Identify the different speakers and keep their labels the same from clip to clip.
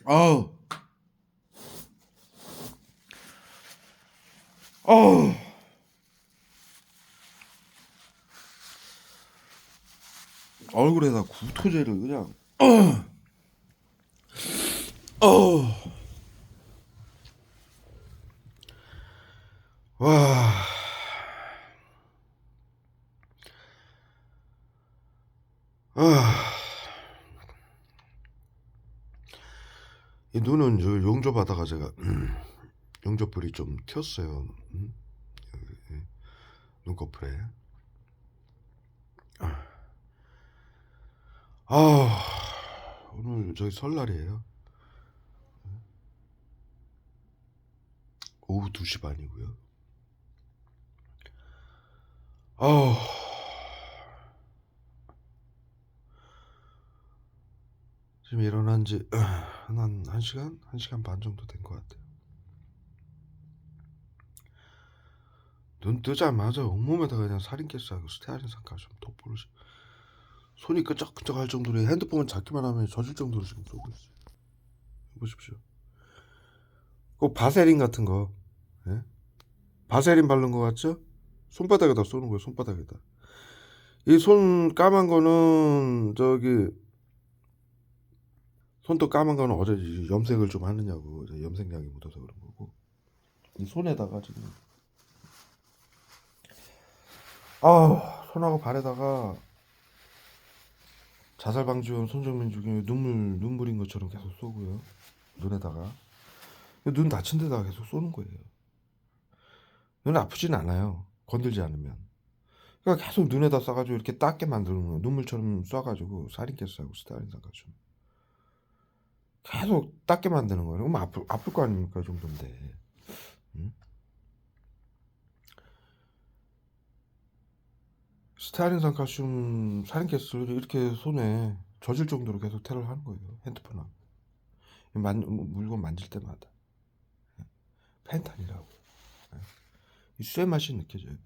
Speaker 1: 어우, 어우, 얼굴에다 구토제를 그냥, 어우, 와, 아, 이 눈은 저 용접 하다가 제가 용접불이 좀 튀었어요. 눈꺼풀에. 아, 오늘 저기 설날이에요. 오후 2시 반이고요. 아, 지금 일어난 지 한 1시간? 1시간 반 정도 된 것 같아요. 눈 뜨자마자 온몸에다가 그냥 살인캐스하고 스테아린산까지 좀 돋보를 손이 끄적끄적할 정도로 핸드폰 잡기만 하면 젖을 정도로 지금 쏘고 있어요. 보십시오. 꼭 바세린 같은 거, 예? 바세린 바른 거 같죠? 손바닥에다 쏘는 거예요. 손바닥에다. 이 손 까만 거는 저기 손도 까만 거는 어제 염색을 좀 하느냐고 염색약이 묻어서 그런 거고, 이 손에다가 지금 손하고 발에다가 자살 방지원 손정민 중에 눈물인 것처럼 계속 쏘고요. 눈에다가 눈 다친 데다가 계속 쏘는 거예요. 눈 아프진 않아요. 건들지 않으면. 그러니까 계속 눈에다 쏴가지고 이렇게 닦게 만드는 거예요. 눈물처럼 쏴가지고 살인캐스하고 스타일인상까지 계속 닦게 만드는 거예요. 그럼 아플 거 아닙니까? 이 정도인데. 응? 스타일인산 칼슘 살인캐스를 이렇게 손에 젖을 정도로 계속 테러를 하는 거예요. 핸드폰하고 물건 만질 때마다. 펜타닐이라고. 이 쇠 맛이 느껴져요.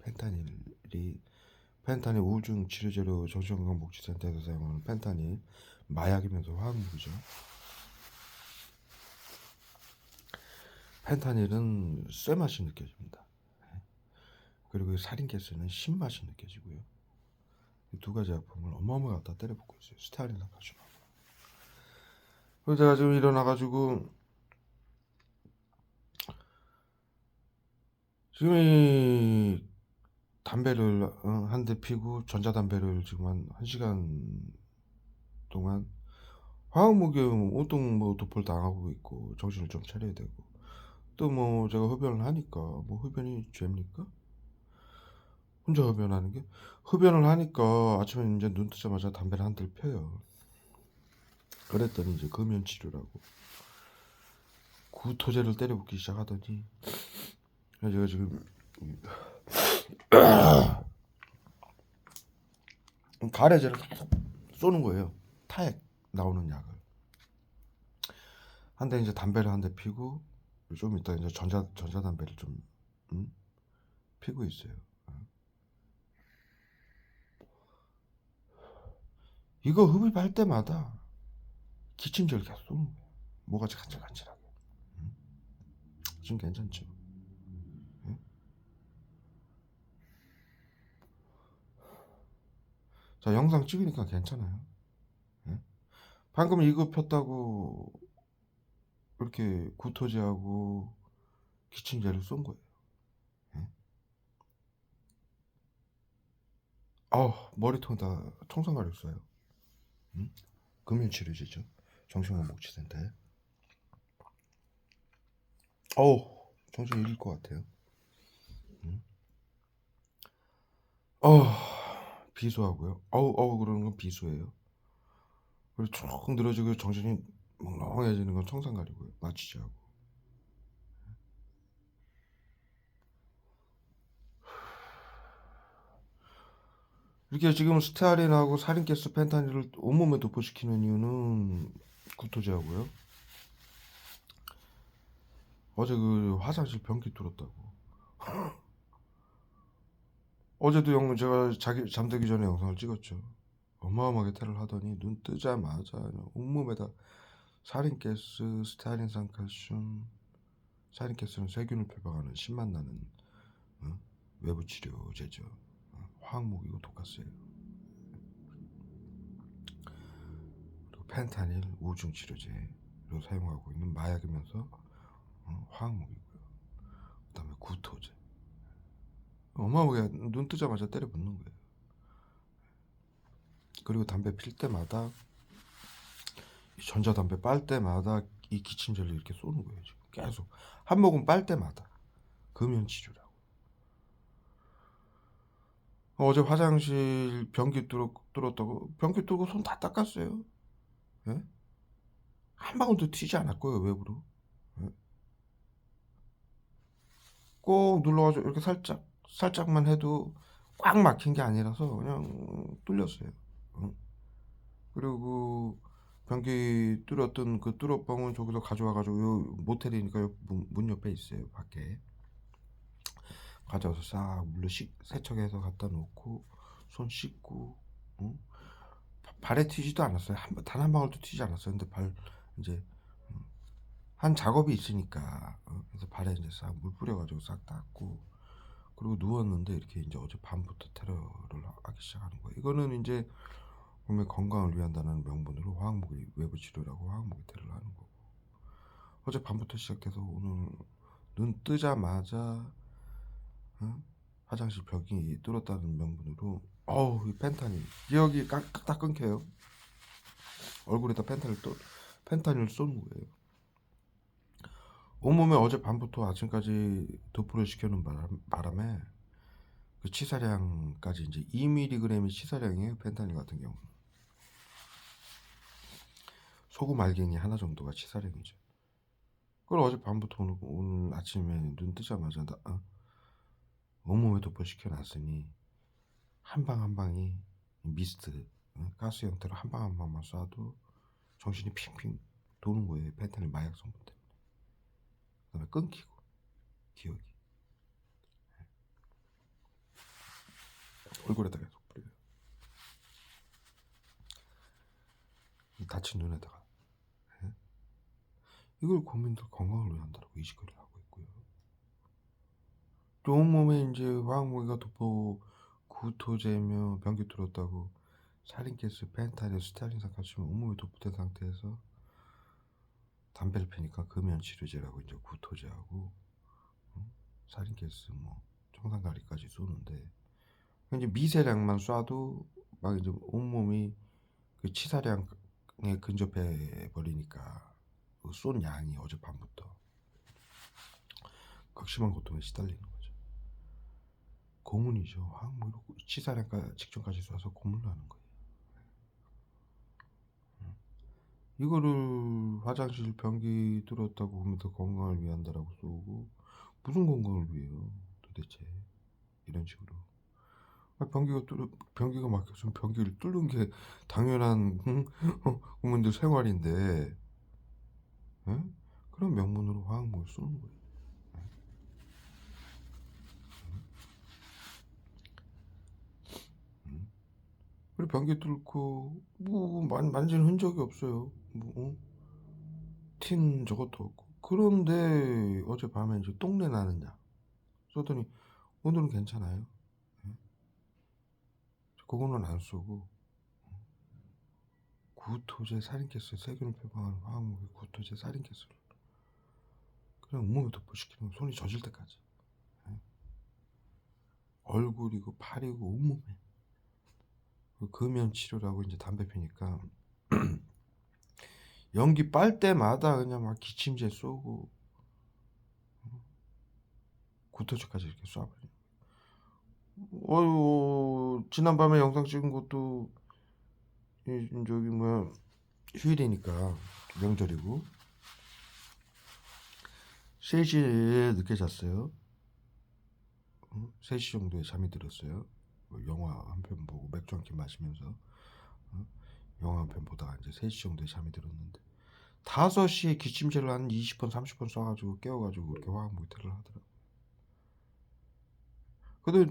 Speaker 1: 펜타닐 우울증 치료제로 정신건강복지센터에서 사용하는 펜타닐, 마약이면서 화학물이죠. 펜타닐은 쇠 맛이 느껴집니다. 그리고 살인캐스는 신맛이 느껴지고요. 이 두 가지 약품을 어마어마하게 갖다 때려붓고 있어요. 스타일인산 칼슘하고. 그래서 제가 지금 일어나가지고 지금 이 담배를 한 대 피고 전자담배를 지금 한 1시간 동안 화학무기um 온통 뭐 도포를 당하고 있고 정신을 좀 차려야 되고, 또 뭐 제가 흡연을 하니까 뭐 흡연이 죄입니까? 혼자 흡연하는 게? 흡연을 하니까 아침에 이제 눈 뜨자마자 담배를 한 대를 펴요. 그랬더니 이제 금연치료라고 구토제를 때려붓기 시작하더니 제가 지금 가래제를 계속 쏘는 거예요. 타액 나오는 약을. 한 대 이제 담배를 한 대 피고 좀 이따 이제 전자담배를 좀 피고 있어요. 이거 흡입할 때마다 기침제를 계속 쏘는 거예요. 뭐가 간질간질하게. 지금 괜찮죠? 예? 자, 영상 찍으니까 괜찮아요. 예? 방금 이거 폈다고 이렇게 구토제하고 기침제를 쏜 거예요. 예? 머리통에다 청산가루 써요. 금연치료제죠. 정신건복지센터에. 정신 잃을 것 같아요. 비수하고요. 그러는 건 비수예요. 그리고 쭉 늘어지고 정신이 멍멍해지는 건 청산가리고요. 마취제하고. 이렇게 지금 스테아린하고 사린가스, 펜타닐을 온몸에 도포시키는 이유는 구토제하고요. 어제 그 화장실 변기 뚫었다고. 어제도 제가 잠들기 전에 영상을 찍었죠. 어마어마하게 테러를 하더니 눈 뜨자마자 그냥 온몸에다 사린가스, 스테아린산칼슘, 사린가스는 세균을 표방하는 신맛 나는 외부 치료제죠. 화학무기고 독가스예요. 그리고 펜타닐 우울증 치료제로 사용하고 있는 마약이면서 화학무기고요. 그다음에 구토제. 어마어마하게 눈 뜨자마자 때려 붓는 거예요. 그리고 담배 필 때마다, 전자담배 빨 때마다 이 기침제를 이렇게 쏘는 거예요. 지금 계속 한 모금 빨 때마다 금연치료라고. 어제 화장실 변기 뚫었다고. 변기 뚫고 손 다 닦았어요. 예? 한 방울도 튀지 않았고요, 외부로. 예? 꼭 눌러가지고 이렇게 살짝만 해도 꽉 막힌 게 아니라서 그냥 뚫렸어요. 그리고 변기 뚫었던 그 뚫어뻥은 저기서 가져와가지고, 요 모텔이니까 요 문 옆에 있어요, 밖에. 가져와서 싹 물로 세척해서 갖다 놓고 손 씻고, 응? 발에 튀지도 않았어요. 단 한 방울도 튀지 않았어요. 근데 이제 한 작업이 있으니까, 그래서 발에 이제 싹 물 뿌려가지고 싹 닦고, 그리고 누웠는데 이렇게 이제 어제 밤부터 테러를 하기 시작하는 거예요. 이거는 이제 몸의 건강을 위한다는 명분으로 화학무기 외부 치료라고 화학무기 테러를 하는 거고, 어제 밤부터 시작해서 오늘 눈 뜨자마자 화장실 벽이 뚫었다는 명분으로 이 펜타닐 기억이 딱 끊겨요. 얼굴에다 펜타닐 쏘는 거예요. 온몸에 어제 밤부터 아침까지 도포를 시켜놓은 바람에 그 치사량까지 이제 2mg이 치사량이에요. 펜타닐 같은 경우는 소금 알갱이 하나 정도가 치사량이죠. 그걸 어제 밤부터 오늘 아침에 눈 뜨자마자 온몸에 도포시켜 놨으니 한 방 한 방이 미스트, 가스 형태로 한 방 한 방만 쏴도 정신이 핑핑 도는 거예요. 펜타닐 마약 성분 때문에. 그다음에 끊기고 기억이 얼굴에다 계속 뿌려요. 다친 눈에다가. 이걸 국민들 건강을 위한다고 이 짓거리를 하고 있고요. 또 온몸에 이제 화학무기가 도포 구토제며 변기 뚫었다고 살인가스, 펜타닐, 스타린산칼슘 온몸에 도포된 상태에서 담배를 피니까 금연치료제라고 이제 구토제하고 살인가스 청산가리까지 쏘는데, 이제 미세량만 쏴도 막 이제 온몸이 그 치사량에 근접해 버리니까 쏜 양이 어젯밤부터 극심한 고통에 시달리는 거죠. 고문이죠. 화학무기로 치사량까 직전까지 쏴서 고문을 하는 거예요. 이거를 화장실 변기 뚫었다고 하면 더 건강을 위한다라고 쏘고, 무슨 건강을 위해요 도대체, 이런 식으로. 변기가 막혔으면 변기를 뚫는 게 당연한 국민들 생활인데, 그런 명분으로 화학무기를 쏘는 거예요. 그리고 변기 뚫고 만진 흔적이 없어요. 튄 저것도 없고. 그런데 어젯밤에 이제 똥내 나느냐 쏘더니 오늘은 괜찮아요. 그거는 안 쏘고 구토제, 살인가스, 세균을 표방하는 화학무기 구토제, 살인가스를 그냥 온몸에 도포시키는, 손이 젖을 때까지. 얼굴이고 팔이고 온몸에. 금연 치료라고 이제 담배 피니까 연기 빨 때마다 그냥 막 기침제 쏘고 구토제까지 이렇게 쏴버려. 지난밤에 영상 찍은 것도 저기 휴일이니까, 명절이고 3시에 늦게 잤어요. 3시 정도에 잠이 들었어요. 뭐 영화 한 편 보고 맥주 한 캔 마시면서 영화 한 편 보다가 이제 3시 정도에 잠이 들었는데 5시에 기침제를 한 20번 30번 쏴가지고 깨워가지고 그렇게 화학무기 테러를 하더라고. 근데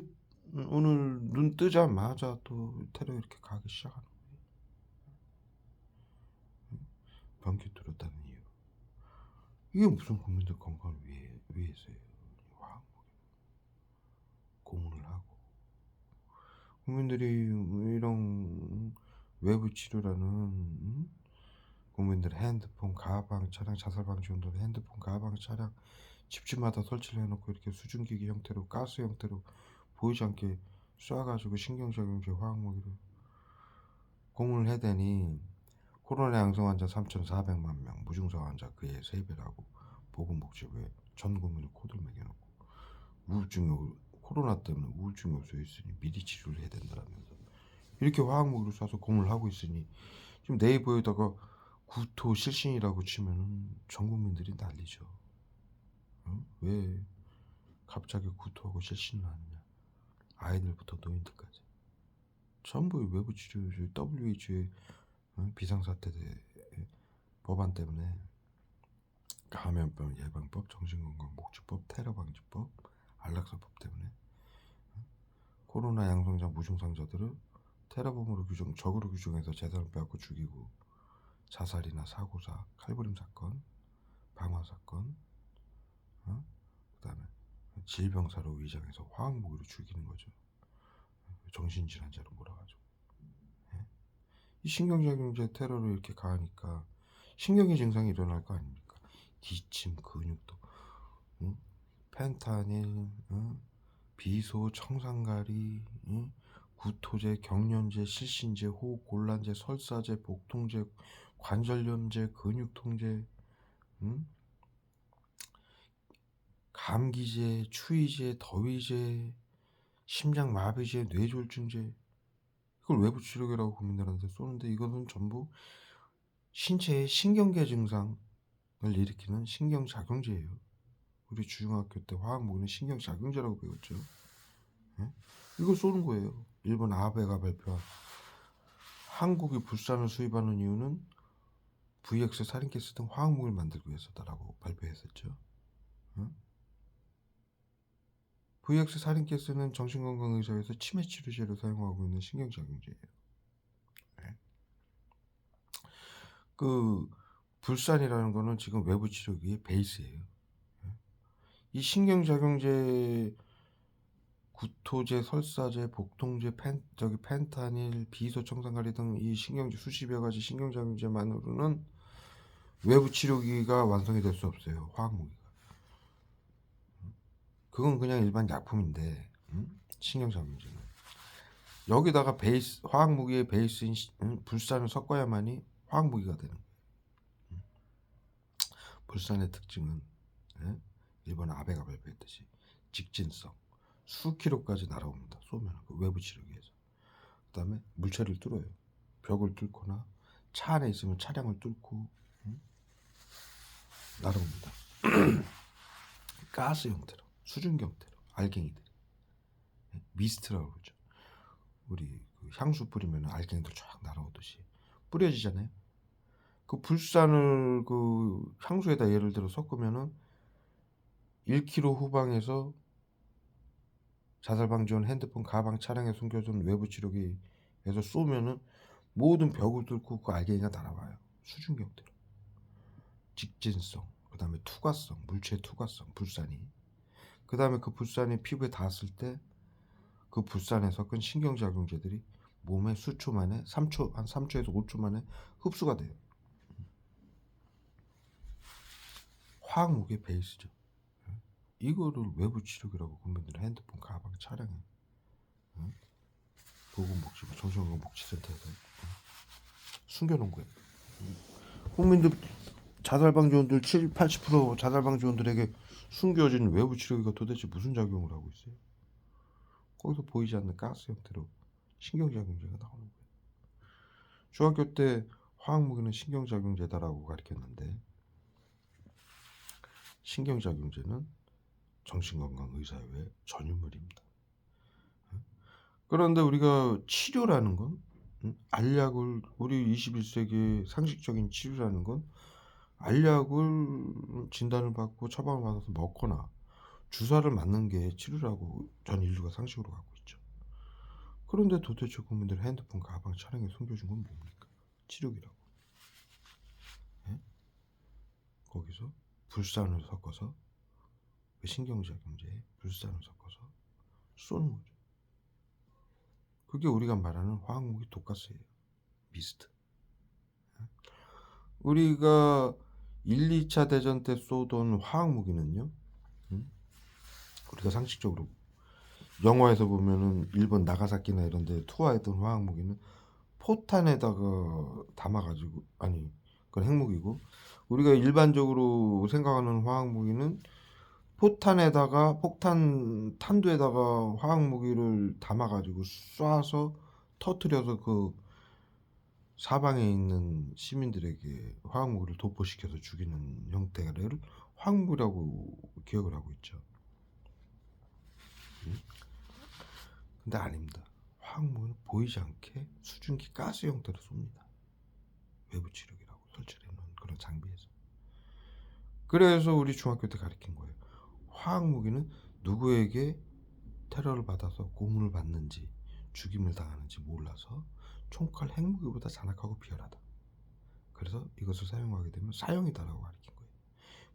Speaker 1: 오늘 눈 뜨자마자 또 테러 이렇게 가기 시작하는 거예요. 변기 뚫었다는 이유. 이게 무슨 국민들 건강을 위해서예요. 화학무기 고문을 하고 국민들이 이런 외부 치료라는 국민들의 핸드폰, 가방, 차량 자살 방지 용도로 핸드폰, 가방, 차량 집집마다 설치를 해놓고 이렇게 수증기기 형태로 가스 형태로 보이지 않게 쏴가지고 신경작용제 화학무기로 고문을 해대니 코로나 양성 환자 3,400만 명, 무증상 환자 그의 3배라고 보건복지부에 전 국민을 코드를 매겨놓고 우울증이 코로나 때문에 우울증이 올 수 있으니 미리 치료를 해야 된다면서 이렇게 화학무기로 쏴서 고문을 하고 있으니 지금 네이버에다가 구토 실신이라고 치면은 전 국민들이 난리죠. 왜 갑자기 구토하고 실신을 하느냐. 아이들부터 노인들까지 전부 외부 치료 WHO의 비상사태 법안 때문에 감염병 예방법, 정신건강복지법, 테러방지법, 안락사법 때문에 코로나 양성자 무증상자들을 테러범으로 적으로 규정해서 재산을 빼앗고 죽이고 자살이나 사고사, 칼부림 사건, 방화 사건, 그다음에 질병사로 위장해서 화학무기로 죽이는 거죠. 정신질환자로 몰아가지고. 이 신경작용제 테러를 이렇게 가하니까 신경의 증상이 일어날 거 아닙니까? 기침, 근육도, 펜타닐, 비소, 청산가리, 구토제, 경련제, 실신제, 호흡곤란제, 설사제, 복통제, 관절염제, 근육통제, 감기제, 추위제, 더위제, 심장마비제, 뇌졸중제 이걸 외부 치료제라고 국민들한테 쏘는데 이것은 전부 신체의 신경계 증상을 일으키는 신경작용제예요. 우리 중학교 때 화학무기는 신경작용제라고 배웠죠. 예? 이걸 쏘는 거예요. 일본 아베가 발표한 한국이 불산을 수입하는 이유는 VX 살인가스 등 화학무기를 만들기 위해서다라고 발표했었죠. VX 살인가스는 정신건강의사에서 치매치료제로 사용하고 있는 신경작용제예요. 네. 그 불산이라는 거는 지금 외부 치료기의 베이스예요. 이 신경작용제, 구토제, 설사제, 복통제, 펜타닐, 비소, 청산가리 등 이 신경제 수십여 가지 신경작용제만으로는 외부 치료기가 완성이 될 수 없어요. 화학무기가. 그건 그냥 일반 약품인데 신경작용제는 여기다가 베이스 화학무기의 베이스인 불산을 섞어야만이 화학무기가 되는 거예요. 불산의 특징은 일본 아베가 발표했듯이 직진성 수킬로까지 날아옵니다. 쏘면 그 외부 치료기에서. 그 다음에 물체를 뚫어요. 벽을 뚫거나 차 안에 있으면 차량을 뚫고 날아옵니다. 가스 형태로 수증기 형태로 알갱이들 미스트라고 그러죠. 우리 그 향수 뿌리면 알갱이들 쫙 날아오듯이 뿌려지잖아요. 그 불산을 그 향수에다 예를 들어 섞으면은 1km 후방에서 자살방지원 핸드폰, 가방, 차량에 숨겨둔 외부 치료기에서 쏘면은 모든 벽을 뚫고 그 알갱이가 날아와요. 수증기 형태로. 직진성, 그 다음에 투과성, 물체의 투과성, 불산이. 그 다음에 그 불산이 피부에 닿았을 때 그 불산에 섞은 신경작용제들이 몸에 수초 만에 한 3초에서 5초 만에 흡수가 돼요. 화학무기의 베이스죠. 이거를 외부 치료기라고 국민들은 핸드폰, 가방, 차량에 보건복지부, 정신건강복지센터에서 숨겨놓은 거예요. 국민들 자살방지원들 70, 80% 자살방지원들에게 숨겨진 외부 치료기가 도대체 무슨 작용을 하고 있어요? 거기서 보이지 않는 가스 형태로 신경작용제가 나오는 거예요. 중학교 때 화학무기는 신경작용제다라고 가르쳤는데 신경작용제는 정신건강의사의 전유물입니다. 그런데 우리가 치료라는 건 알약을 우리 21 세기의 상식적인 치료라는 건 알약을 진단을 받고 처방을 받아서 먹거나 주사를 맞는 게 치료라고 전 인류가 상식으로 갖고 있죠. 그런데 도대체 국민들의 핸드폰, 가방, 차량에 숨겨준 건 뭡니까? 치료기라고. 예? 거기서 불산을 섞어서 신경작용제에 불산을 섞어서 쏘는 거죠. 그게 우리가 말하는 화학무기 독가스예요. 미스트. 우리가 1, 2차 대전 때 쏘던 화학무기는요. 우리가 상식적으로 영화에서 보면은 일본 나가사키나 이런 데 투하했던 화학무기는 포탄에다가 담아가지고, 아니 그건 핵무기고, 우리가 일반적으로 생각하는 화학무기는 포탄에다가 폭탄 탄두에다가 화학무기를 담아가지고 쏴서 터트려서 그 사방에 있는 시민들에게 화학무기를 도포시켜서 죽이는 형태를 화학무기라고 기억을 하고 있죠. 근데 아닙니다. 화학무기는 보이지 않게 수증기 가스 형태로 쏩니다. 외부 치료기라고 설치되어 있는 그런 장비에서. 그래서 우리 중학교 때 가르친 거예요. 화학무기는 누구에게 테러를 받아서 고문을 받는지 죽임을 당하는지 몰라서 총칼 핵무기보다 잔악하고 비열하다. 그래서 이것을 사용하게 되면 사형이다라고 가르친 거예요.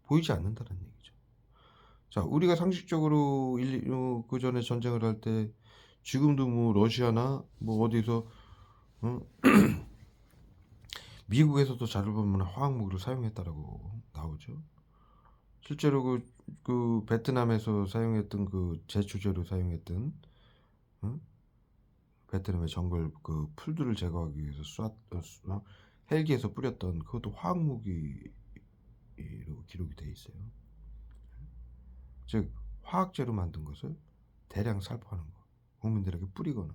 Speaker 1: 보이지 않는다는 얘기죠. 자, 우리가 상식적으로 그 전에 전쟁을 할 때 지금도 뭐 러시아나 뭐 어디서 미국에서도 자료 보면 화학무기를 사용했다라고 나오죠. 실제로 그 베트남에서 사용했던 그 제초제로 사용했던 베트남의 정글 그 풀들을 제거하기 위해서 헬기에서 뿌렸던 그것도 화학무기로 기록이 돼 있어요. 즉 화학제로 만든 것을 대량 살포하는 거, 국민들에게 뿌리거나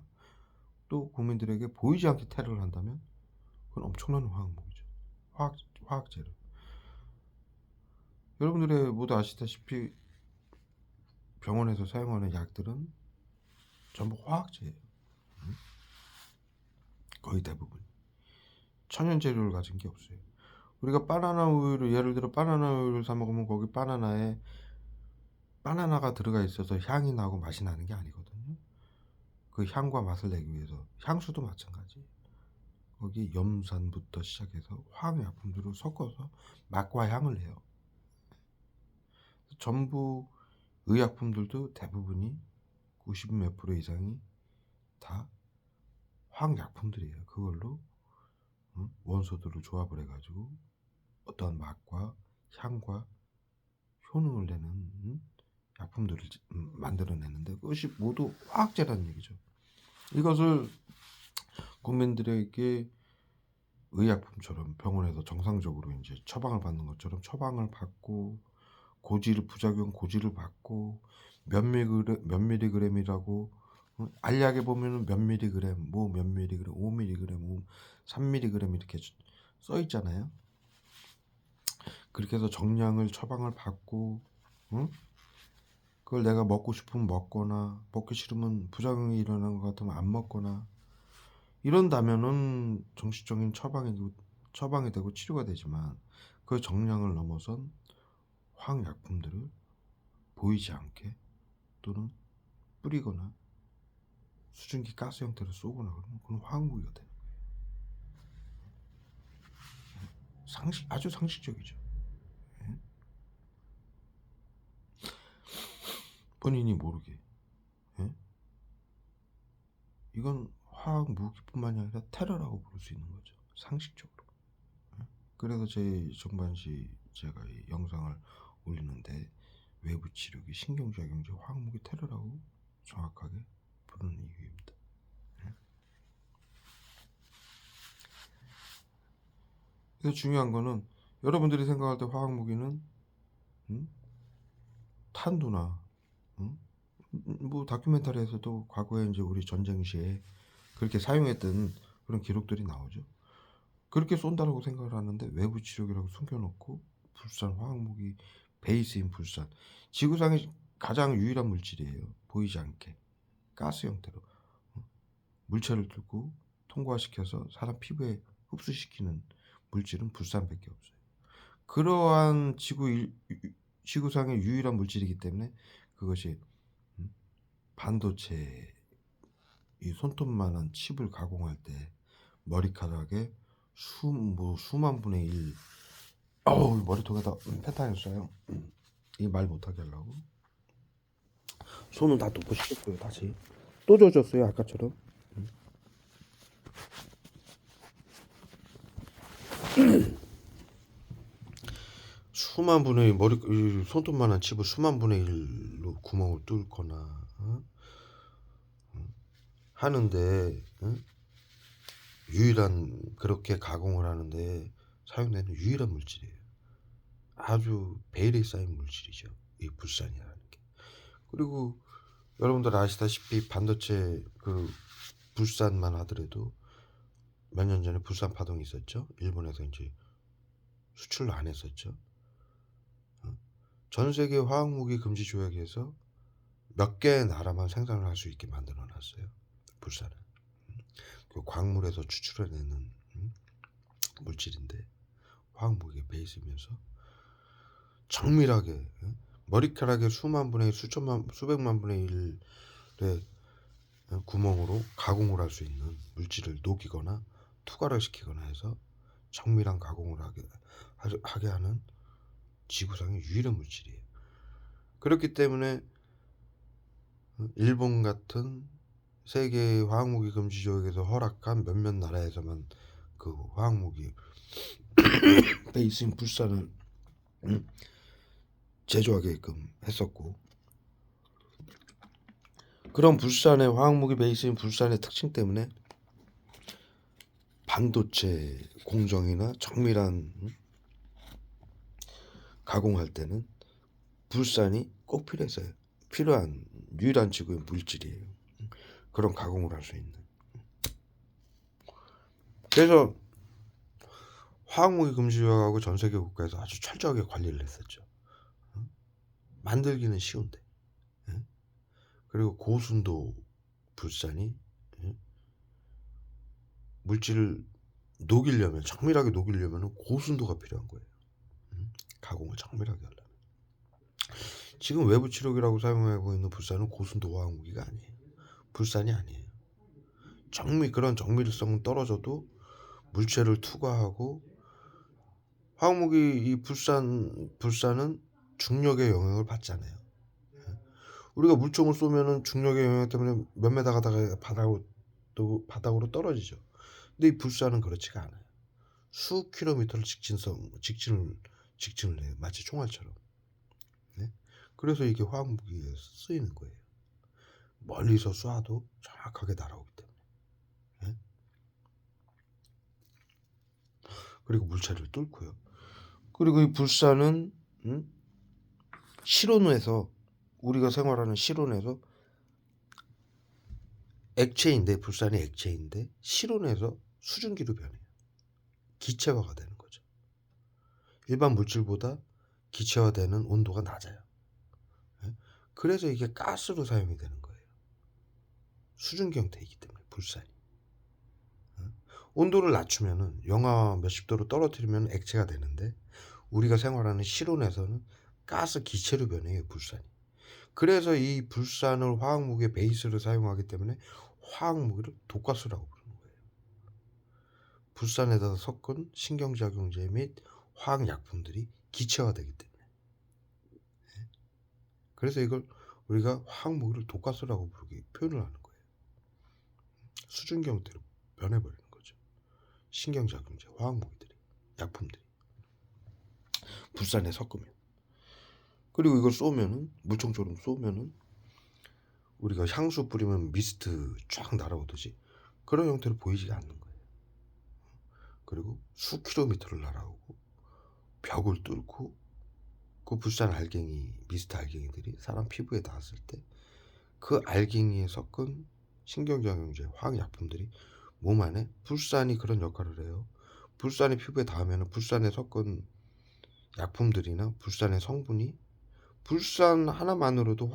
Speaker 1: 또 국민들에게 보이지 않게 테러를 한다면 그건 엄청난 화학무기죠. 화학제로. 여러분들이 모두 아시다시피 병원에서 사용하는 약들은 전부 화학제예요. 거의 대부분 천연 재료를 가진 게 없어요. 우리가 바나나 우유를, 예를 들어 바나나 우유를 사 먹으면 거기 바나나에 바나나가 들어가 있어서 향이 나고 맛이 나는 게 아니거든요. 그 향과 맛을 내기 위해서 향수도 마찬가지. 거기 염산부터 시작해서 화학약품들을 섞어서 맛과 향을 내요. 전부 의약품들도 대부분이 90몇 프로 이상이 다 화학약품들이에요. 그걸로 원소들을 조합을 해가지고 어떠한 맛과 향과 효능을 내는 약품들을 만들어내는데 그것이 모두 화학제라는 얘기죠. 이것을 국민들에게 의약품처럼 병원에서 정상적으로 이제 처방을 받는 것처럼 처방을 받고 부작용 고지를 받고 몇 밀리그램이라고 알약에 보면은 몇 밀리그램, 뭐 몇 밀리그램, 5밀리그램, 3밀리그램 이렇게 써 있잖아요. 그렇게 해서 정량을 처방을 받고 그걸 내가 먹고 싶으면 먹거나 먹기 싫으면 부작용이 일어나는 것 같으면 안 먹거나 이런다면은 정식적인 처방이 되고 치료가 되지만 그 정량을 넘어선 화학약품들을 보이지 않게 또는 뿌리거나 수증기 가스 형태로 쏘거나 그러면 그건 화학무기가 되는 거예요. 아주 상식적이죠. 예? 본인이 모르게. 예? 이건 화학무기뿐만이 아니라 테러라고 부를 수 있는 거죠. 상식적으로. 예? 그래서 제 정반시 제가 이 영상을 올리는데 외부 치료기, 신경작용제, 화학무기 테러라고 정확하게 부르는 이유입니다. 그래서 중요한 거는 여러분들이 생각할 때 화학무기는 탄두나 뭐 다큐멘터리에서도 과거에 이제 우리 전쟁 시에 그렇게 사용했던 그런 기록들이 나오죠. 그렇게 쏜다라고 생각을 하는데 외부 치료기라고 숨겨놓고 불산 화학무기 베이스인 불산 지구상의 가장 유일한 물질이에요. 보이지 않게 가스 형태로 물체를 뚫고 통과시켜서 사람 피부에 흡수시키는 물질은 불산밖에 없어요. 그러한 지구상의 유일한 물질이기 때문에 그것이 반도체 이 손톱만한 칩을 가공할 때 머리카락의 수만 분의 1 어우 머리통에다 페타인 쏴요. 이 말 못하게 하려고. 손은 다 놓고 싶었고요. 다시 또 젖었어요 아까처럼. 수만 분의 이 손톱만한 칩을 수만 분의 1로 구멍을 뚫거나 하는데 유일한 그렇게 가공을 하는데 사용되는 유일한 물질이에요. 아주 베일에 쌓인 물질이죠. 이 불산이라는 게. 그리고 여러분들 아시다시피 반도체 그 불산만 하더라도 몇 년 전에 불산 파동이 있었죠. 일본에서 이제 수출을 안 했었죠. 전 세계 화학무기 금지 조약에서 몇 개의 나라만 생산을 할 수 있게 만들어 놨어요. 불산은. 그 광물에서 추출해내는 물질인데 화학무기의 베이스면서 정밀하게 머리카락의 수만 분의 수백만 분의 1의 구멍으로 가공을 할 수 있는 물질을 녹이거나 투과를 시키거나 해서 정밀한 가공을 하게 하는 지구상의 유일한 물질이에요. 그렇기 때문에 일본 같은 세계 화학무기 금지 조약에서 허락한 몇몇 나라에서만 그 화학무기 베이스인 불산을 제조하게끔 했었고, 그런 불산의 화학무기 베이스인 불산의 특징 때문에 반도체 공정이나 정밀한 가공할 때는 불산이 꼭 필요해서요. 필요한 유일한 지구의 물질이에요. 그런 가공을 할 수 있는. 그래서 화학무기 금지 조약하고 전 세계 국가에서 아주 철저하게 관리를 했었죠. 만들기는 쉬운데. 그리고 고순도 불산이 물질을 녹이려면, 정밀하게 녹이려면 고순도가 필요한 거예요. 가공을 정밀하게 하려면. 지금 외부 치료기라고 사용하고 있는 불산은 고순도 화학무기가 아니에요. 불산이 아니에요. 그런 정밀성은 떨어져도 물체를 투과하고, 화학무기 이 불산은 중력의 영향을 받잖아요. 우리가 물총을 쏘면은 중력의 영향 때문에 몇 메다 가다가 바닥으로 떨어지죠. 근데 이 불산은 그렇지가 않아요. 수 킬로미터를 직진을 해요. 마치 총알처럼. 네? 그래서 이게 화학무기에 쓰이는 거예요. 멀리서 쏴도 정확하게 날아오기 때문에. 네? 그리고 물체를 뚫고요. 그리고 이 불산은 실온에서, 우리가 생활하는 실온에서 액체인데, 불산이 액체인데 실온에서 수증기로 변해요. 기체화가 되는 거죠. 일반 물질보다 기체화되는 온도가 낮아요. 그래서 이게 가스로 사용이 되는 거예요. 수증기 형태이기 때문에 불산이. 온도를 낮추면은 영하 몇십 도로 떨어뜨리면 액체가 되는데, 우리가 생활하는 실온에서는 가스 기체로 변해요, 불산이. 그래서 이 불산을 화학무기의 베이스로 사용하기 때문에 화학무기를 독가스라고 부르는 거예요. 불산에다 섞은 신경작용제 및 화학약품들이 기체화되기 때문에. 그래서 이걸 우리가 화학무기를 독가스라고 표현을 하는 거예요. 수증기 형태로 변해버리는 거죠. 신경작용제, 화학무기들이, 약품들이 불산에 섞으면. 그리고 이걸 쏘면은, 물총처럼 쏘면은 우리가 향수 뿌리면 미스트 쫙 날아오듯이 그런 형태로 보이지 않는 거예요. 그리고 수 킬로미터를 날아오고 벽을 뚫고, 그 불산 알갱이, 미스트 알갱이들이 사람 피부에 닿았을 때 그 알갱이에 섞은 신경작용제, 화학약품들이 몸 안에, 불산이 그런 역할을 해요. 불산이 피부에 닿으면 불산에 섞은 약품들이나 불산의 성분이, 불산 하나만으로도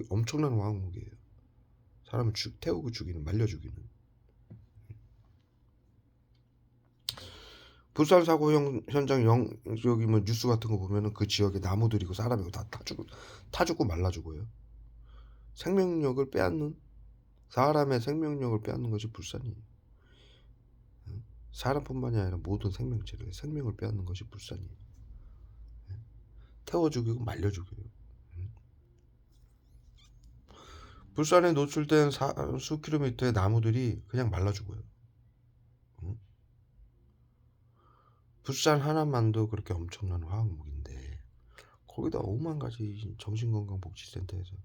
Speaker 1: 엄청난 화학무기예요. 사람을 태우고 죽이는, 말려 죽이는. 불산 사고 현장 저기 뭐 뉴스 같은 거 보면은 그 지역에 나무들이고 사람이고 다 타 죽고 말라 죽어요. 생명력을 빼앗는, 사람의 생명력을 빼앗는 것이 불산이에요. 사람뿐만이 아니라 모든 생명체를 생명을 빼앗는 것이 불산이에요. 태워 죽이고 말려 죽여요. 불산에 노출된 수 킬로미터의 나무들이 그냥 말라 죽어요. 불산 하나만도 그렇게 엄청난 화학무기인데 거기다 5만 가지 정신건강복지센터에서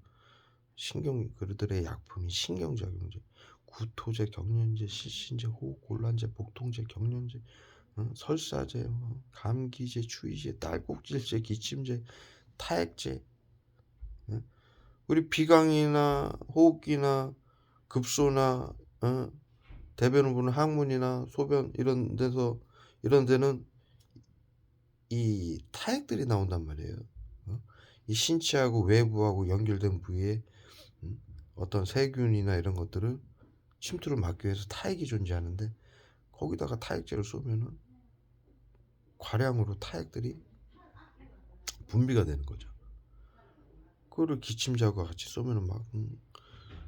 Speaker 1: 그들의 약품이 신경작용제, 구토제, 경련제, 실신제, 호흡곤란제, 복통제, 경련제, 설사제, 감기제, 추위제, 딸꾹질제, 기침제, 타액제, 우리 비강이나 호흡기나 급소나 대변을 보는 항문이나 소변 이런 데는 이 타액들이 나온단 말이에요. 이 신체하고 외부하고 연결된 부위에 어떤 세균이나 이런 것들을 침투를 막기 위해서 타액이 존재하는데 거기다가 타액제를 쏘면은 과량으로 타액들이 분비가 되는 거죠. 그거를 기침자하고 같이 쏘면은 막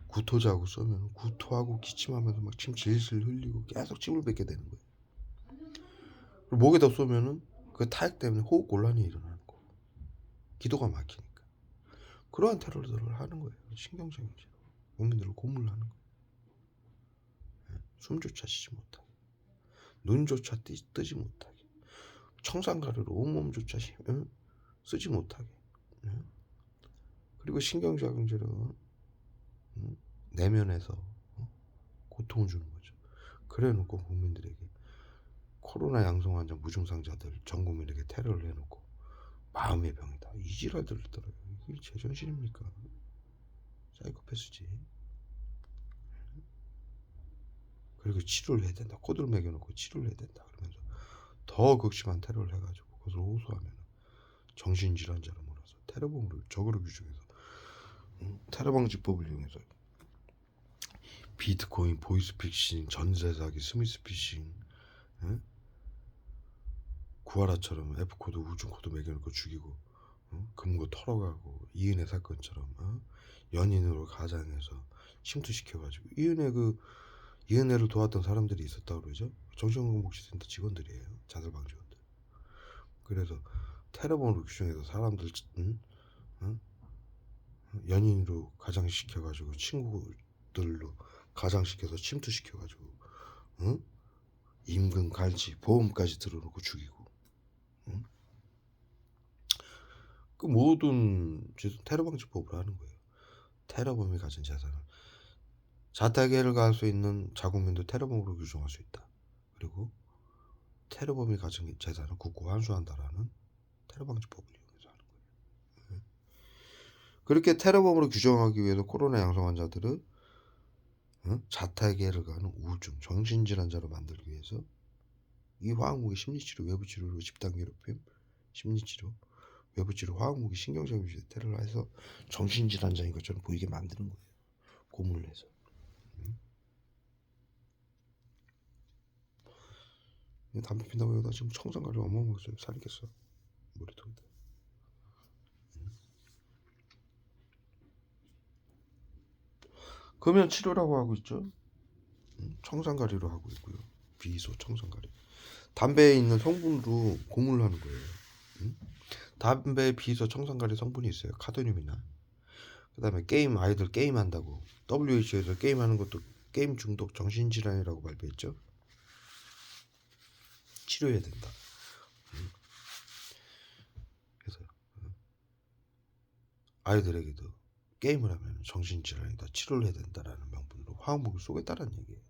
Speaker 1: 구토자하고 쏘면 구토하고 기침하면서 막 침 질질 흘리고 계속 침을 뱉게 되는 거예요. 그리고 목에다 쏘면은 그 타액 때문에 호흡 곤란이 일어나는 거고 기도가 막히니까 그러한 테러를 하는 거예요. 신경적인제로 국민들을 고문을 하는 거예요. 숨조차 쉬지 못하게, 눈조차 뜨지 못하게, 청산가루로 온몸조차 쓰지 못하게, 그리고 신경작용제로 내면에서 고통을 주는 거죠. 그래놓고 국민들에게 코로나 양성 환자 무증상자들 전 국민에게 테러를 해놓고 마음의 병이다 이 지랄들을 떨어요. 이게 제정신입니까? 사이코패스지. 그리고 치료를 해야 된다. 코드를 매겨놓고 치료를 해야 된다. 그러면서 더 극심한 테러를 해가지고 그것을 호소하면 정신질환자로 몰아서 테러범으로 적으로 규정해서 테러방지법을 이용해서 비트코인, 보이스피싱, 전세사기, 스미스피싱, 구하라처럼 F코드, 우중코드 매겨놓고 죽이고 금고 털어가고 이은혜 사건처럼 연인으로 가장해서 침투시켜가지고 이은혜를 도왔던 사람들이 있었다고 그러죠. 정신건강복지센터 직원들이에요. 자살방지원들. 그래서 테러범으로 규정해서 사람들 연인으로 가장시켜가지고 친구들로 가장시켜서 침투시켜가지고 임금, 갈지, 보험까지 들어놓고 죽이고 그 모든 테러방지법을 하는 거예요. 테러범이 가진 재산을 자택계를 가할 수 있는 자국민도 테러범으로 규정할 수 있다. 그리고 테러범이 가진 재산을 국고 환수한다라는 테러방지법을 이용해서 하는 거예요. 그렇게 테러범으로 규정하기 위해서 코로나 양성 환자들을 자택계를 가는 우울증, 정신질환자로 만들기 위해서 이 화학무기 심리치료, 외부치료로 집단괴롭힘, 심리치료, 외부치료, 화학무기, 신경적인 테러를 해서 정신질환자인 것처럼 보이게 만드는 거예요. 고문을 해서. 담배 핀다고 여기다 지금 청산가루 어마어마하게 살겠어. 머리통에다. 금연 치료라고 하고 있죠. 청산가리로 하고 있고요. 비소 청산가리. 담배에 있는 성분으로 고문을 하는 거예요. 담배 비소 청산가리 성분이 있어요. 카드뮴이나. 그다음에 아이들 게임 한다고 WHO에서 게임하는 것도 게임 중독 정신질환이라고 발표했죠. 치료해야 된다. 그래서 아이들에게도 게임을 하면 정신질환이다, 치료를 해야 된다라는 명분으로 화학무기를 쏘겠다는 얘기예요.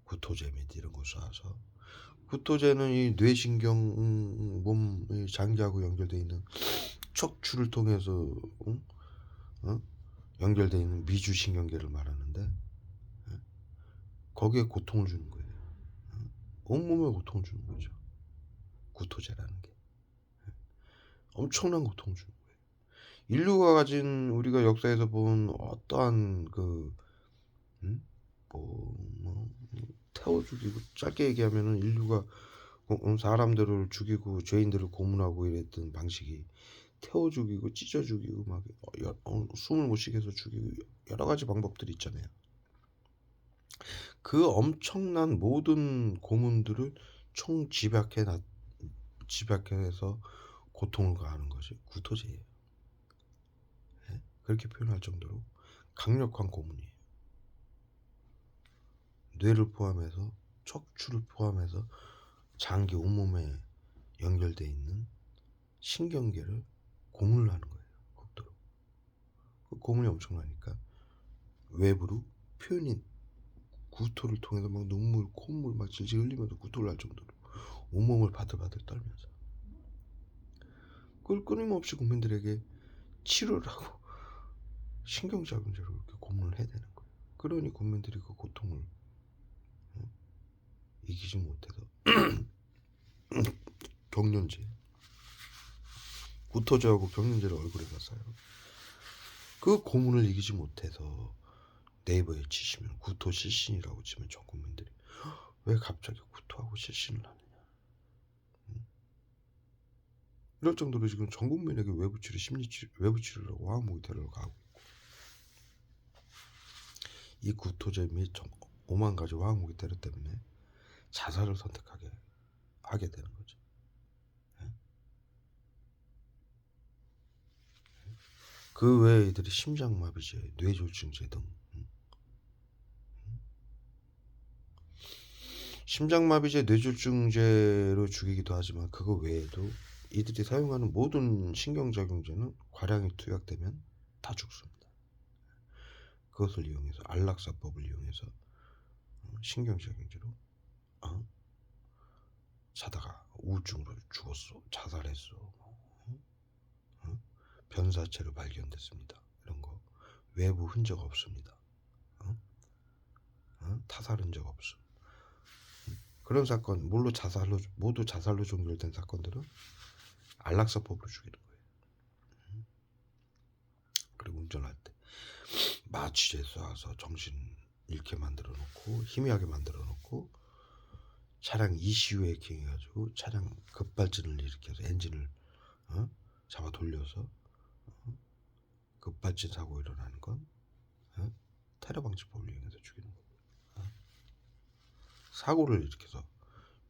Speaker 1: 구토제 및 이런 걸 쏴서 구토제는 이 뇌신경 몸의 장기하고 연결되어 있는 척추를 통해서 연결되어 있는 미주신경계를 말하는데 거기에 고통을 주는 거예요. 온몸에 고통을 주는 거죠. 구토제라는 게 엄청난 고통을 주는 거예요. 인류가 가진 우리가 역사에서 본 어떠한 태워 죽이고, 짧게 얘기하면은 인류가 사람들을 죽이고 죄인들을 고문하고 이랬던 방식이 태워 죽이고 찢어 죽이고 막 숨을 못 쉬게 해서 죽이고 여러 가지 방법들이 있잖아요. 그 엄청난 모든 고문들을 총 집약해서 고통을 가하는 것이 구토제예요. 예? 그렇게 표현할 정도로 강력한 고문이에요. 뇌를 포함해서 척추를 포함해서 장기 온몸에 연결되어 있는 신경계를 고문을 하는 거예요. 극도로. 그 고문이 엄청나니까 외부로 표현이 구토를 통해서 막 눈물, 콧물 막 질질 흘리면서 구토를 할 정도로 온몸을 바들바들 떨면서 그걸 끊임없이 국민들에게 치료를 하고 신경자극제로 이렇게 고문을 해야 되는 거예요. 그러니 국민들이 그 고통을 이기지 못해서 경련제, 구토제하고 경련제를 얼굴에다 써요. 그 고문을 이기지 못해서 네이버에 치시면 구토 실신이라고 치면 전 국민들이 왜 갑자기 구토하고 실신을 하느냐, 이럴 정도로 지금 전 국민에게 외부치료, 심리치료, 외부치료라고 화학무기 테러를 가하고 있고, 이 구토제 및 오만 가지 화학무기 테러 때문에 자살을 선택하게 하게 되는 거죠. 그 외에 이들이 심장마비제, 뇌졸중제 등 심장마비제, 뇌졸중제로 죽이기도 하지만 그거 외에도 이들이 사용하는 모든 신경작용제는 과량이 투약되면 다 죽습니다. 그것을 이용해서 안락사법을 이용해서 신경작용제로 자다가 우울증으로 죽었어, 자살했어, 변사체로 발견됐습니다, 이런 거 외부 흔적 없습니다. 타살 흔적 없음. 그런 사건 모두 자살로 종결된 사건들은 안락사법으로 죽이는 거예요. 그리고 운전할 때 마취제 쏴서 정신 잃게 만들어 놓고 희미하게 만들어 놓고 차량 ECU에 해가지고 차량 급발진을 일으켜서 엔진을 잡아 돌려서 급발진 사고 일어나는 건 테러 방지법을 이용해서 죽이는 거예요. 사고를 일으켜서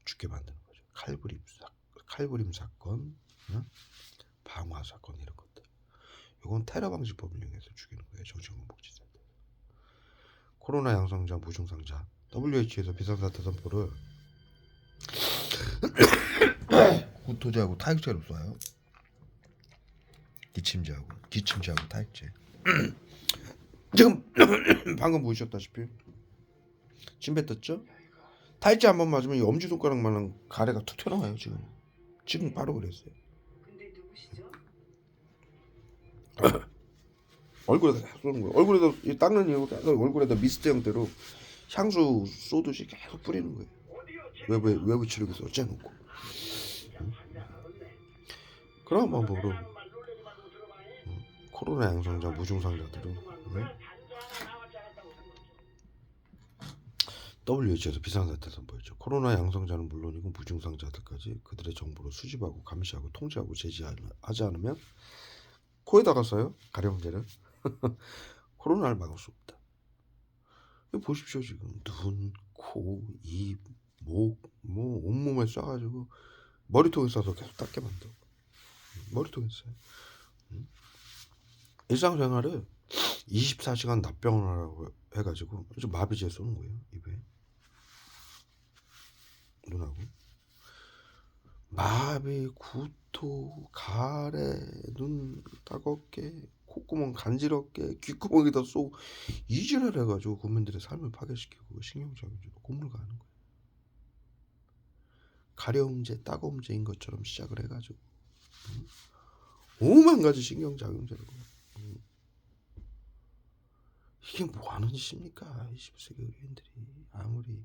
Speaker 1: 죽게 만드는 거죠. 칼부림 사건, 방화 사건, 이런 것들. 이건 테러 방지법을 이용해서 죽이는 거예요. 정신건복지센터. 코로나 양성자, 무증상자, WHO에서 비상사태 선포를 구토제하고 타육제로 쏴요. 기침제하고 타육제. 지금 방금 보셨다시피 침 뱉었죠? 타육제 한 번 맞으면 이 엄지손가락만한 가래가 툭 튀어나와요. 지금 바로 그랬어요.
Speaker 2: 근데 누구시죠?
Speaker 1: 얼굴에다 계속 쏘는 거예요. 얼굴에다 닦는 이유로 계속 얼굴에다 미스트 형태로 향수 쏘듯이 계속 뿌리는 거예요. 외부 치료기에서 어째놓고. 그런 방법으로 코로나 양성자, 무증상자들은 WHO에서 비상사태 선포했죠. 코로나 양성자는 물론이고 무증상자들까지 그들의 정보를 수집하고 감시하고 통제하고 제지하지 않으면 코에다가 써요. 가려움제를. 코로나를 막을 수 없다. 보십시오. 지금 눈, 코, 입, 목, 온몸에 쏴가지고 머리통에 쏴서 계속 닦게 만들고 머리통에 쏴요. 일상생활을 24시간 납병을 하라고 해가지고 마비제 쏘는 거예요. 입에. 눈하고. 마비, 구토, 가래, 눈 따갑게, 콧구멍 간지럽게, 귓구멍에다 쏘고 이질을 해가지고 국민들의 삶을 파괴시키고 신경자극제로 고문을 가는 거예요. 가려움제, 따가움제인 것처럼 시작을 해가지고 오만 가지 신경자극제로. 이게 뭐 하는 짓입니까? 21세기 의료인들이 아무리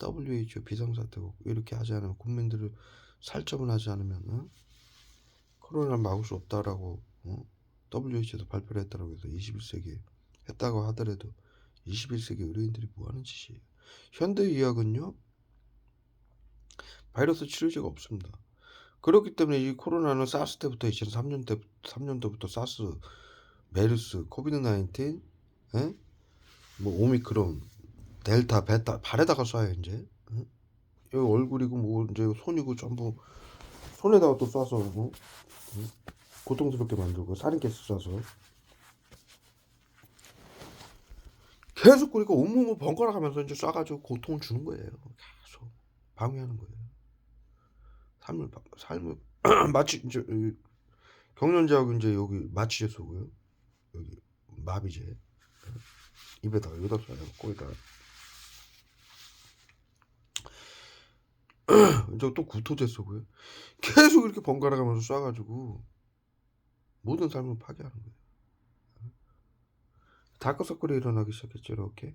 Speaker 1: WHO 비상사태고 이렇게 하지 않으면 국민들을 살점을 하지 않으면 코로나를 막을 수 없다라고 WHO에서 발표를 했다고 해서 21세기에 했다고 하더라도 21세기 의료인들이 뭐 하는 짓이에요? 현대의학은요 바이러스 치료제가 없습니다. 그렇기 때문에 이 코로나는 사스 때부터 2003년도부터 사스, 메르스, 코비드 19, 예? 뭐 오미크론, 델타, 베타 발에다가 쏴요 이제. 응? 여기 얼굴이고 뭐 이제 손이고 전부 손에다가 또 쏴서 뭐, 응? 고통스럽게 만들고 살인가스 쏴서 계속 그러니까 온몸을 번갈아 가면서 이제 쏴가지고 고통을 주는 거예요. 계속 방해하는 거예요. 삶을 마치 이제 경련제하고 이제 여기 마취제 쏘고요. 여기 마비제 입에다가 여기다 쏴요. 거기다가 이제 또 구토제 쏘고요. 계속 이렇게 번갈아 가면서 쏴가지고 모든 삶을 파괴하는 거예요. 다크서클이 일어나기 시작했죠. 이렇게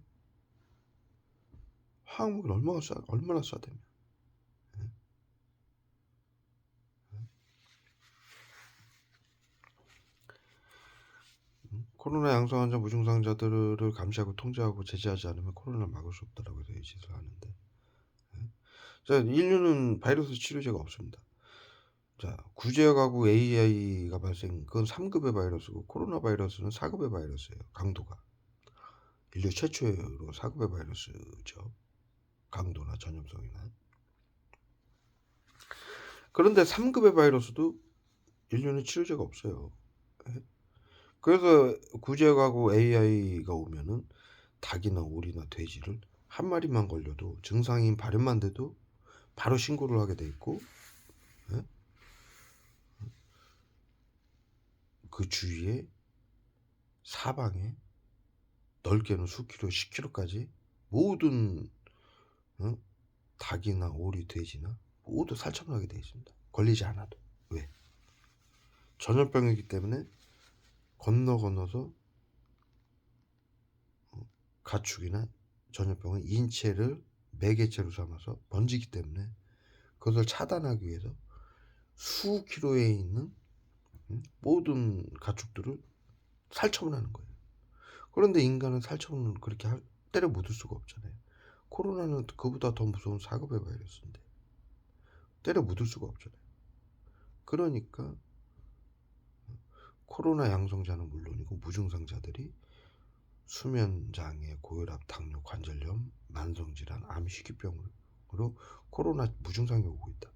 Speaker 1: 화학무기를 얼마나 쏴대면. 코로나 양성 환자 무증상자들을 감시하고 통제하고 제재하지 않으면 코로나를 막을 수 없다라고 해서 이 짓을 하는데, 자, 인류는 바이러스 치료제가 없습니다. 자, 구제하고 AI가 그건 3급의 바이러스고 코로나 바이러스는 4급의 바이러스예요. 강도가 인류 최초로 4급의 바이러스죠. 강도나 전염성이나. 그런데 3급의 바이러스도 인류는 치료제가 없어요. 그래서 구제하고 AI가 오면은 닭이나 오리나 돼지를 한 마리만 걸려도 증상인 발현만 돼도 바로 신고를 하게 돼 있고, 예? 그 주위에 사방에 넓게는 수킬로 10km까지 모든 닭이나 오리, 돼지나 모두 살처분하게 돼 있습니다. 걸리지 않아도. 왜? 전염병이기 때문에 건너서 가축이나 전염병은 인체를 매개체로 삼아서 번지기 때문에 그것을 차단하기 위해서 수 킬로에 있는 모든 가축들을 살처분하는 거예요. 그런데 인간은 살처분을 그렇게 때려 묻을 수가 없잖아요. 코로나는 그보다 더 무서운 4급의 바이러스인데 때려 묻을 수가 없잖아요. 그러니까 코로나 양성자는 물론이고 무증상자들이 수면장애, 고혈압, 당뇨, 관절염, 만성질환, 암, 희귀병으로 코로나 무증상이 오고 있다.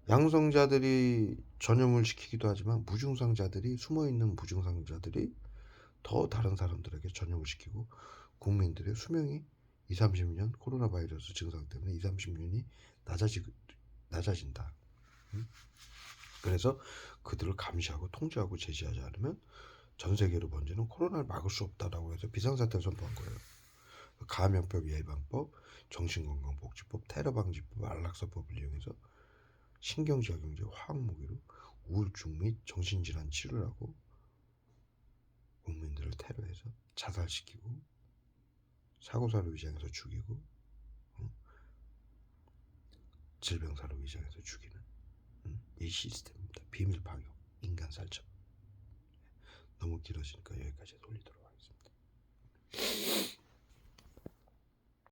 Speaker 1: 양성자들이 전염을 시키기도 하지만 숨어있는 무증상자들이 더 다른 사람들에게 전염을 시키고 국민들의 수명이 20-30년 코로나 바이러스 증상 때문에 20-30년이 낮아진다. 그래서 그들을 감시하고 통제하고 제재하지 않으면 전 세계로 번지는 코로나를 막을 수 없다라고 해서 비상사태를 선포한 거예요. 감염병 예방법, 정신건강복지법, 테러방지법, 안락사법을 이용해서 신경작용제 화학무기로 우울증 및 정신질환 치료를 하고 국민들을 테러해서 자살시키고 사고사를 위장해서 죽이고 질병사를 위장해서 죽이는 이 시스템입니다. 비밀 방역, 인간 살처. 너무 길어지니까 여기까지 돌리도록 하겠습니다.